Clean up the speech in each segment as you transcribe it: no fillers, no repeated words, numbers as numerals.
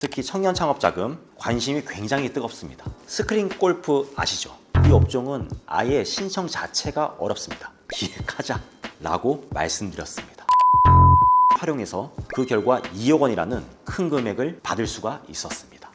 특히 청년 창업 자금 관심이 굉장히 뜨겁습니다. 스크린 골프 아시죠? 이 업종은 아예 신청 자체가 어렵습니다. 기획하자 라고 말씀드렸습니다. 활용해서 그 결과 2억 원이라는 큰 금액을 받을 수가 있었습니다.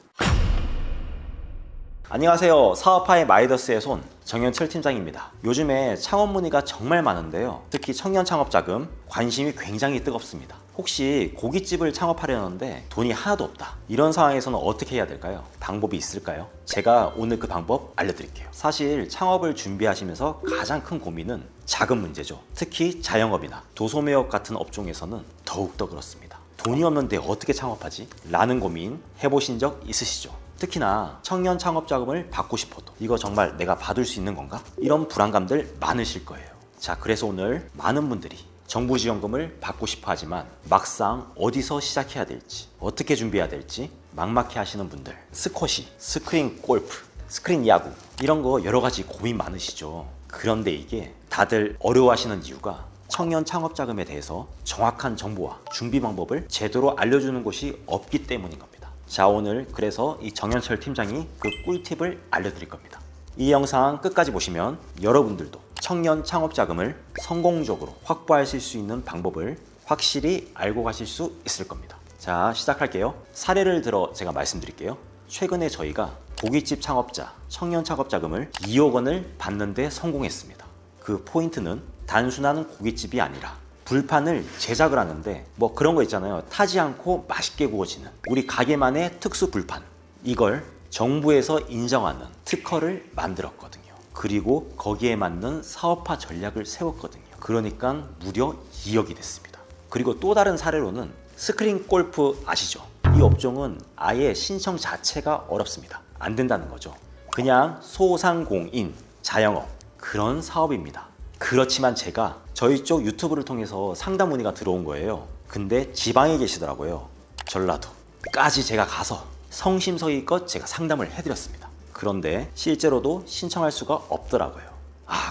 안녕하세요. 사업파의 마이더스의 손 정현철 팀장입니다. 요즘에 창업 문의가 정말 많은데요. 특히 청년 창업 자금 관심이 굉장히 뜨겁습니다. 혹시 고깃집을 창업하려는데 돈이 하나도 없다. 이런 상황에서는 어떻게 해야 될까요? 방법이 있을까요? 제가 오늘 그 방법 알려드릴게요. 사실 창업을 준비하시면서 가장 큰 고민은 자금 문제죠. 특히 자영업이나 도소매업 같은 업종에서는 더욱더 그렇습니다. 돈이 없는데 어떻게 창업하지? 라는 고민 해보신 적 있으시죠? 특히나 청년 창업 자금을 받고 싶어도 이거 정말 내가 받을 수 있는 건가? 이런 불안감들 많으실 거예요. 자, 그래서 오늘 많은 분들이 정부 지원금을 받고 싶어 하지만 막상 어디서 시작해야 될지, 어떻게 준비해야 될지 막막해 하시는 분들, 스쿼시, 스크린 골프, 스크린 야구 이런 거 여러 가지 고민 많으시죠. 그런데 이게 다들 어려워하시는 이유가 청년 창업 자금에 대해서 정확한 정보와 준비 방법을 제대로 알려주는 곳이 없기 때문인 겁니다. 자, 오늘 그래서 이 정현철 팀장이 그 꿀팁을 알려드릴 겁니다. 이 영상 끝까지 보시면 여러분들도 청년 창업 자금을 성공적으로 확보하실 수 있는 방법을 확실히 알고 가실 수 있을 겁니다. 자, 시작할게요. 사례를 들어 제가 말씀드릴게요. 최근에 저희가 고깃집 창업자 청년 창업 자금을 2억 원을 받는데 성공했습니다. 그 포인트는 단순한 고깃집이 아니라 불판을 제작을 하는데 뭐 그런 거 있잖아요. 타지 않고 맛있게 구워지는 우리 가게만의 특수 불판, 이걸 정부에서 인정하는 특허를 만들었거든요. 그리고 거기에 맞는 사업화 전략을 세웠거든요. 그러니까 무려 2억이 됐습니다. 그리고 또 다른 사례로는 스크린 골프 아시죠? 이 업종은 아예 신청 자체가 어렵습니다. 안 된다는 거죠. 그냥 소상공인, 자영업 그런 사업입니다. 그렇지만 제가 저희 쪽 유튜브를 통해서 상담 문의가 들어온 거예요. 근데 지방에 계시더라고요. 전라도까지 제가 가서 성심성의껏 제가 상담을 해드렸습니다. 그런데 실제로도 신청할 수가 없더라고요.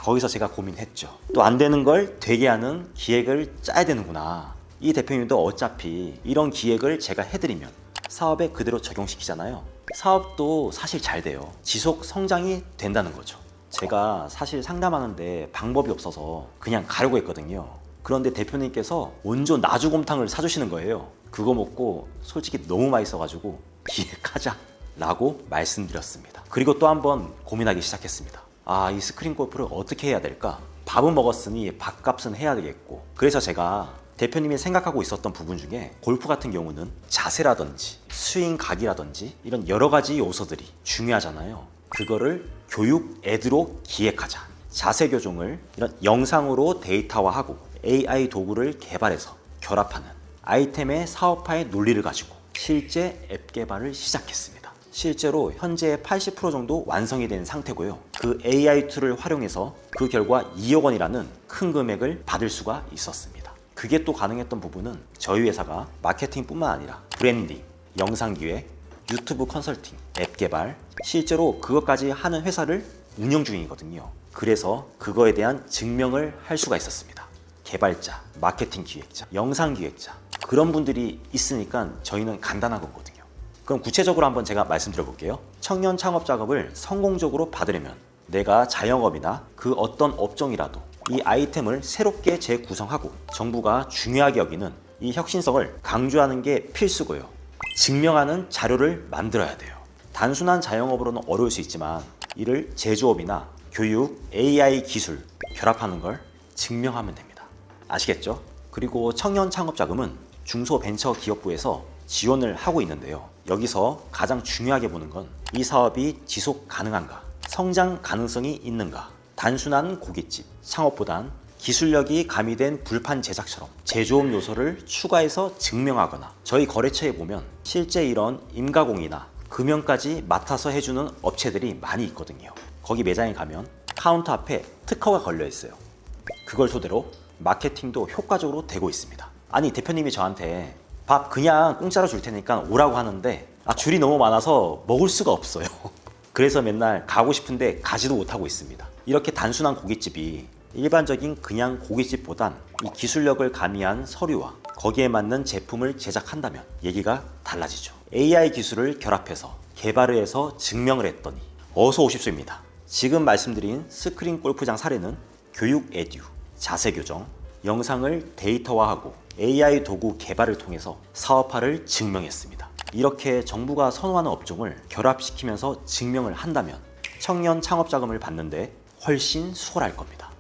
거기서 제가 고민했죠. 또 안 되는 걸 되게 하는 기획을 짜야 되는구나. 이 대표님도 어차피 이런 기획을 제가 해드리면 사업에 그대로 적용시키잖아요. 사업도 사실 잘 돼요. 지속 성장이 된다는 거죠. 제가 사실 상담하는데 방법이 없어서 그냥 가려고 했거든요. 그런데 대표님께서 원조 나주곰탕을 사주시는 거예요. 그거 먹고 솔직히 너무 맛있어가지고 기획하자 라고 말씀드렸습니다. 그리고 또 한번 고민하기 시작했습니다. 이 스크린 골프를 어떻게 해야 될까? 밥은 먹었으니 밥값은 해야 되겠고, 그래서 제가 대표님이 생각하고 있었던 부분 중에 골프 같은 경우는 자세라든지 스윙 각이라든지 이런 여러 가지 요소들이 중요하잖아요. 그거를 교육 애드로 기획하자. 자세 교정을 이런 영상으로 데이터화하고 AI 도구를 개발해서 결합하는 아이템의 사업화의 논리를 가지고 실제 앱 개발을 시작했습니다. 실제로 현재 80% 정도 완성이 된 상태고요. 그 AI 툴을 활용해서 그 결과 2억 원이라는 큰 금액을 받을 수가 있었습니다. 그게 또 가능했던 부분은 저희 회사가 마케팅뿐만 아니라 브랜딩, 영상 기획, 유튜브 컨설팅, 앱 개발, 실제로 그것까지 하는 회사를 운영 중이거든요. 그래서 그거에 대한 증명을 할 수가 있었습니다. 개발자, 마케팅 기획자, 영상 기획자 그런 분들이 있으니까 저희는 간단한 거거든요. 그럼 구체적으로 한번 제가 말씀드려 볼게요. 청년 창업 작업을 성공적으로 받으려면 내가 자영업이나 그 어떤 업종이라도 이 아이템을 새롭게 재구성하고 정부가 중요하게 여기는 이 혁신성을 강조하는 게 필수고요. 증명하는 자료를 만들어야 돼요. 단순한 자영업으로는 어려울 수 있지만 이를 제조업이나 교육, AI 기술 결합하는 걸 증명하면 됩니다. 아시겠죠? 그리고 청년 창업 자금은 중소벤처기업부에서 지원을 하고 있는데요. 여기서 가장 중요하게 보는 건 이 사업이 지속 가능한가, 성장 가능성이 있는가. 단순한 고깃집 창업보단 기술력이 가미된 불판 제작처럼 제조업 요소를 추가해서 증명하거나, 저희 거래처에 보면 실제 이런 임가공이나 금연까지 맡아서 해주는 업체들이 많이 있거든요. 거기 매장에 가면 카운터 앞에 특허가 걸려 있어요. 그걸 토대로 마케팅도 효과적으로 되고 있습니다. 아니, 대표님이 저한테 밥 그냥 공짜로 줄 테니까 오라고 하는데 줄이 너무 많아서 먹을 수가 없어요. 그래서 맨날 가고 싶은데 가지도 못하고 있습니다. 이렇게 단순한 고깃집이 일반적인 그냥 고깃집보단 이 기술력을 가미한 서류와 거기에 맞는 제품을 제작한다면 얘기가 달라지죠. AI 기술을 결합해서 개발을 해서 증명을 했더니 어서 오십시오입니다. 지금 말씀드린 스크린 골프장 사례는 교육 에듀, 자세 교정, 영상을 데이터화하고 AI 도구 개발을 통해서 사업화를 증명했습니다. 이렇게 정부가 선호하는 업종을 결합시키면서 증명을 한다면 청년 창업 자금을 받는데 훨씬 수월할 겁니다.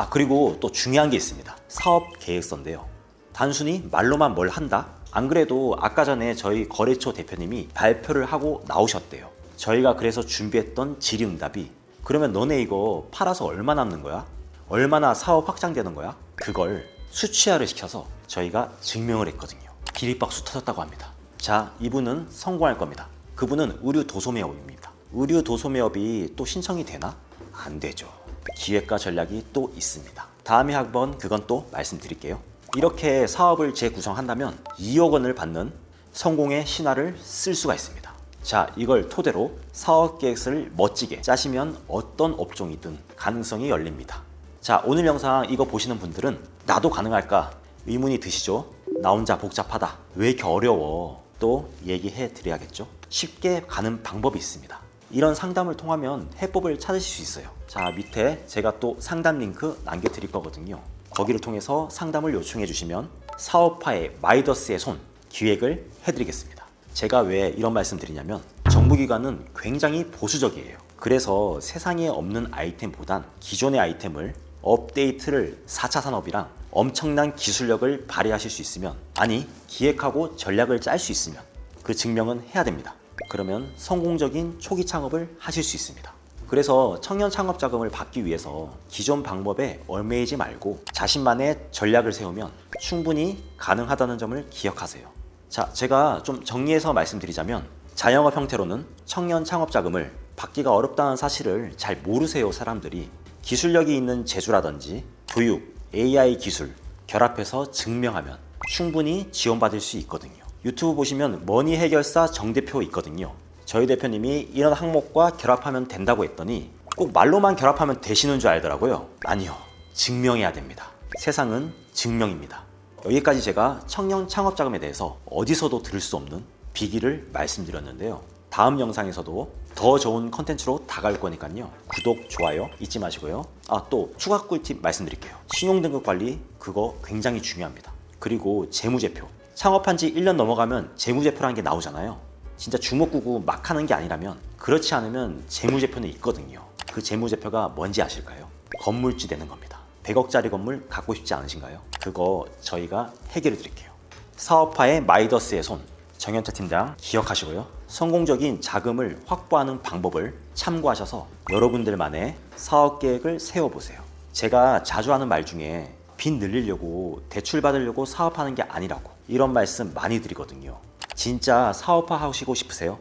그리고 또 중요한 게 있습니다. 사업 계획서인데요. 단순히 말로만 뭘 한다? 안 그래도 아까 전에 저희 거래처 대표님이 발표를 하고 나오셨대요. 저희가 그래서 준비했던 질의응답이 그러면 너네 이거 팔아서 얼마 남는 거야? 얼마나 사업 확장되는 거야? 그걸 수치화를 시켜서 저희가 증명을 했거든요. 기립박수 터졌다고 합니다. 자, 이분은 성공할 겁니다. 그분은 의류 도소매업입니다. 의류 도소매업이 또 신청이 되나? 안 되죠. 기획과 전략이 또 있습니다. 다음에 한번 그건 또 말씀드릴게요. 이렇게 사업을 재구성한다면 2억 원을 받는 성공의 신화를 쓸 수가 있습니다. 자, 이걸 토대로 사업 계획서를 멋지게 짜시면 어떤 업종이든 가능성이 열립니다. 자, 오늘 영상 이거 보시는 분들은 나도 가능할까 의문이 드시죠? 나 혼자 복잡하다, 왜 이렇게 어려워? 또 얘기해 드려야겠죠? 쉽게 가는 방법이 있습니다. 이런 상담을 통하면 해법을 찾으실 수 있어요. 자, 밑에 제가 또 상담 링크 남겨드릴 거거든요. 거기를 통해서 상담을 요청해 주시면 사업화의 마이더스의 손 기획을 해드리겠습니다. 제가 왜 이런 말씀 드리냐면 정부기관은 굉장히 보수적이에요. 그래서 세상에 없는 아이템보단 기존의 아이템을 업데이트를 4차 산업이랑 엄청난 기술력을 발휘하실 수 있으면, 아니 기획하고 전략을 짤 수 있으면 그 증명은 해야 됩니다. 그러면 성공적인 초기 창업을 하실 수 있습니다. 그래서 청년 창업 자금을 받기 위해서 기존 방법에 얽매이지 말고 자신만의 전략을 세우면 충분히 가능하다는 점을 기억하세요. 자, 제가 좀 정리해서 말씀드리자면 자영업 형태로는 청년 창업 자금을 받기가 어렵다는 사실을 잘 모르세요. 사람들이 기술력이 있는 제조라든지 교육, AI 기술 결합해서 증명하면 충분히 지원받을 수 있거든요. 유튜브 보시면 머니 해결사 정 대표 있거든요. 저희 대표님이 이런 항목과 결합하면 된다고 했더니 꼭 말로만 결합하면 되시는 줄 알더라고요. 아니요, 증명해야 됩니다. 세상은 증명입니다. 여기까지 제가 청년 창업 자금에 대해서 어디서도 들을 수 없는 비기를 말씀드렸는데요. 다음 영상에서도 더 좋은 컨텐츠로 다가올 거니까요. 구독, 좋아요 잊지 마시고요. 또 추가 꿀팁 말씀드릴게요. 신용등급 관리 그거 굉장히 중요합니다. 그리고 재무제표. 창업한 지 1년 넘어가면 재무제표라는 게 나오잖아요. 진짜 주먹구구 막 하는 게 아니라면, 그렇지 않으면 재무제표는 있거든요. 그 재무제표가 뭔지 아실까요? 건물주 되는 겁니다. 100억짜리 건물 갖고 싶지 않으신가요? 그거 저희가 해결해 드릴게요. 사업화의 마이더스의 손 정현철 팀장 기억하시고요. 성공적인 자금을 확보하는 방법을 참고하셔서 여러분들만의 사업 계획을 세워보세요. 제가 자주 하는 말 중에 빚 늘리려고 대출 받으려고 사업하는 게 아니라고 이런 말씀 많이 드리거든요. 진짜 사업화 하시고 싶으세요?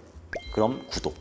그럼 구독,